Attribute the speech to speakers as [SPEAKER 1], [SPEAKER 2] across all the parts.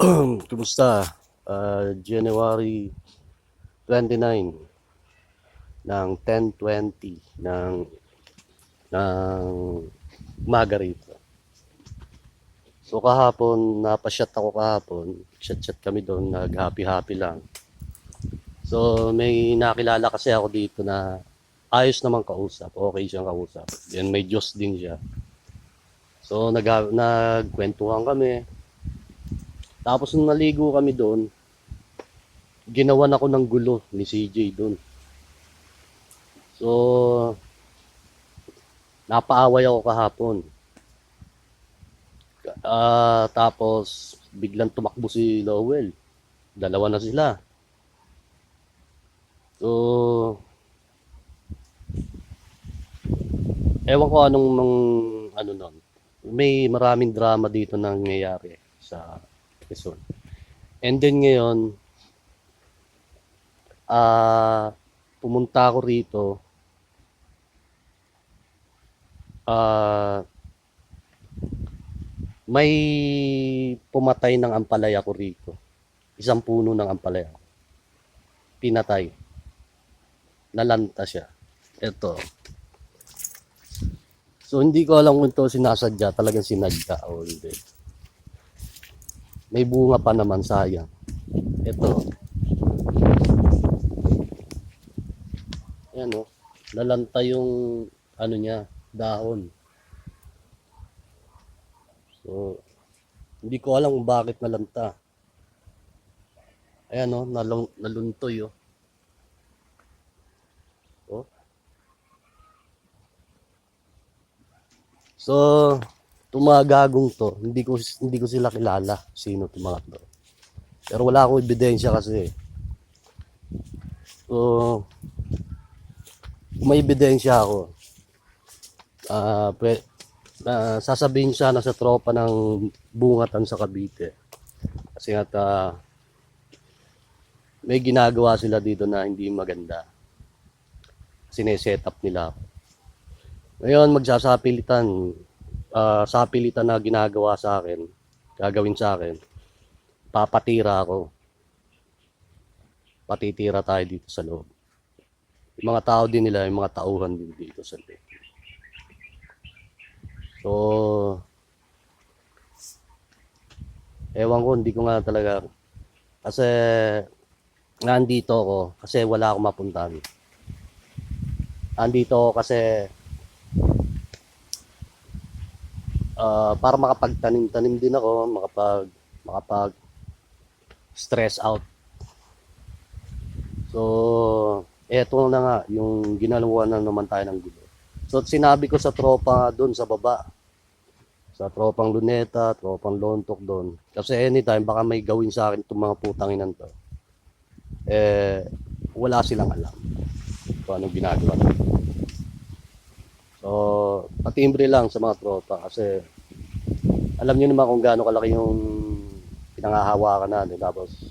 [SPEAKER 1] Kumusta? January 29 ng 10:20 ng umaga rito. So kahapon, napasyat ako kahapon. Chat-chat kami doon, nag-happy-happy lang. So may nakilala kasi ako dito na ayos naman kausap. Okay siyang kausap. Then may Diyos din siya. So nagkwentuhan kami. Tapos nung naligo kami doon, ginawan ako ng gulo ni CJ doon. So, napaaway ako kahapon. Tapos, biglang tumakbo si Lowell. Dalawa na sila. So, ewan ko anong ano nun. May maraming drama dito nangyayari sa Quezon. And then ngayon, pumunta ako rito. May pumatay ng ampalaya ko rito. Isang puno ng ampalaya. Pinatay. Nalanta siya. Ito. So, hindi ko alam kung ito sinasadya. Talagang sinadya o hindi. May bunga pa naman, sayang. Ito. Ayan o. Nalanta yung ano niya, dahon. So, hindi ko alam kung bakit nalanta. Ayan o, naluntoy o. Oh. So, itong mga gagong to, hindi ko sila kilala sino itong mga to. Pero wala akong ebidensya kasi. So, kung may ebidensya ako, sasabihin siya na sa tropa ng bungatan sa Cavite. Kasi at may ginagawa sila dito na hindi maganda. Sineset up nila ako. Ngayon, magsasapilitan. Sapilitan na ginagawa sa akin, gagawin sa akin, papatira ako. Patitira tayo dito sa loob. Yung mga tao din nila, yung mga tauhan din dito sa loob. So, ewan ko, hindi ko nga talaga, kasi nandito ako, kasi wala akong mapuntahan. Nandito ako kasi para makapagtanim-tanim din ako, makapag stress out. So, eto na nga, yung ginalawa na naman tayo ng gulo. So, sinabi ko sa tropa doon sa baba, sa tropang Luneta, tropang Lontok doon. Kasi anytime, baka may gawin sa akin itong mga putanginan to. Wala silang alam kung anong ginagawa natin. So, patimbre lang sa mga tropa kasi alam niyo naman kung gaano kalaki yung pinangahawakan natin. Tapos,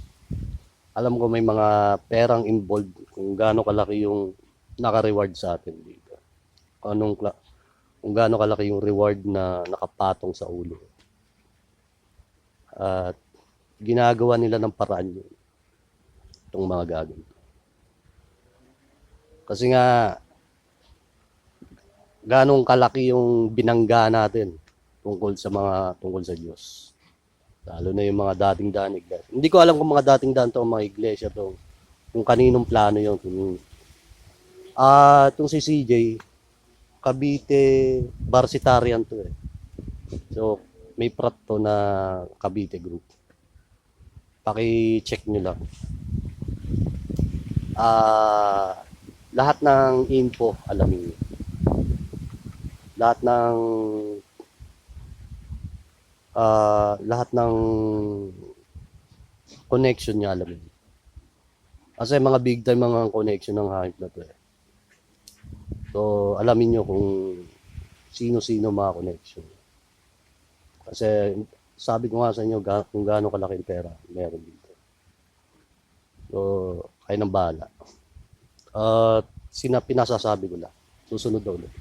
[SPEAKER 1] alam ko may mga perang involved kung gaano kalaki yung naka-reward sa atin dito. Kung gaano kalaki yung reward na nakapatong sa ulo. At ginagawa nila ng paraan yun. Itong mga gagawin. Kasi nga, ganong kalaki yung binangga natin tungkol sa Diyos. Lalo na yung mga dating daan iglesia. Hindi ko alam kung mga dating daan to mga iglesia to, kung kaninong plano yun. Itong si CJ, Cavite Varsitarian to eh. So, may prat to na Cavite group. Paki-check nyo lang. Lahat ng info, alamin nyo. Lahat ng connection niya, alamin. Kasi mga big time mga connection ng hype na to eh. So, alamin nyo kung sino-sino mga connection. Kasi, sabi ko nga sa inyo, kung gaano kalaki yung pera, meron dito. So, kayo nang bahala. Pinasasabi ko lang. Susunod na ulit.